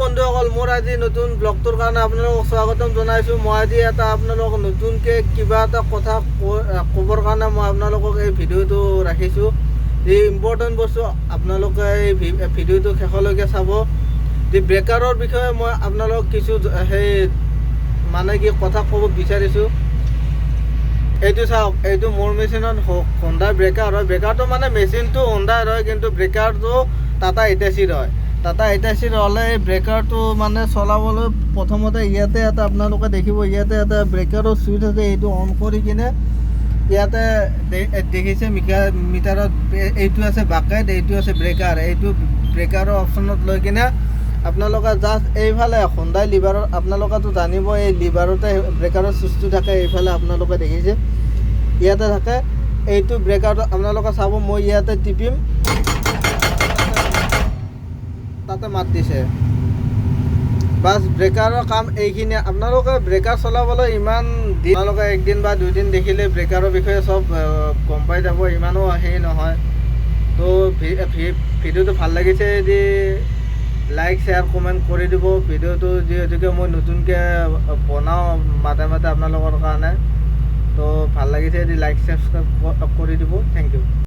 বন্ধুসকল, মোৰ আজি নতুন ব্লগটোৰ কাৰণে আপোনালোকক স্বাগতম জনাইছোঁ। মই আজি এটা আপোনালোকক নতুনকৈ কিবা এটা কথা ক'বৰ কাৰণে মই আপোনালোকক এই ভিডিঅ'টো ৰাখিছোঁ। এই ইম্পৰ্টেণ্ট বস্তু আপোনালোকে এই ভিডিঅ'টো শেষলৈকে চাব। এই ব্ৰেকাৰৰ বিষয়ে মই আপোনালোকক কিছু সেই মানে কি কথা ক'ব বিচাৰিছোঁ। এইটো চাওক, এইটো মোৰ মেচিনত হোণ্ডাৰ ব্ৰেকাৰ হয়। ব্ৰেকাৰটো মানে মেচিনটো হোণ্ডাৰ হয়, কিন্তু ব্ৰেকাৰটো টাটা হিটাচিৰ হয়। টাটা হিটাচিৰ হ'লে এই ব্ৰেকাৰটো মানে চলাবলৈ প্ৰথমতে ইয়াতে এটা আপোনালোকে দেখিব, ইয়াতে এটা ব্ৰেকাৰৰ চুইচ আছে। এইটো অন কৰি কিনে ইয়াতে দেখিছে মিটাৰত এইটো আছে বাকেট, এইটো আছে ব্ৰেকাৰ। এইটো ব্ৰেকাৰৰ অপশ্যনত লৈ কিনে আপোনালোকে জাষ্ট এইফালে হোণ্ডাই লিভাৰৰ, আপোনালোকেতো জানিব এই লিভাৰতে ব্ৰেকাৰৰ চুইচটো থাকে। এইফালে আপোনালোকে দেখিছে ইয়াতে থাকে। এইটো ব্ৰেকাৰটো আপোনালোকে চাব, মই ইয়াতে টিপিম, তাতে মাত দিছে। বাছ ব্ৰেকাৰৰ কাম এইখিনি। আপোনালোকে ব্ৰেকাৰ চলাবলৈ ইমান দিন, আপোনালোকে একদিন বা দুদিন দেখিলে ব্ৰেকাৰৰ বিষয়ে চব গম পাই যাব, ইমানো হেৰি নহয়। তো ভিডিঅ'টো ভাল লাগিছে যদি লাইক শ্বেয়াৰ কমেণ্ট কৰি দিব। ভিডিঅ'টো যিহেতুকে মই নতুনকৈ বনাওঁ মাজে মাজে আপোনালোকৰ কাৰণে, তো ভাল লাগিছে যদি লাইক ছাবস্ক্ৰাইব কৰি দিব। Thank U.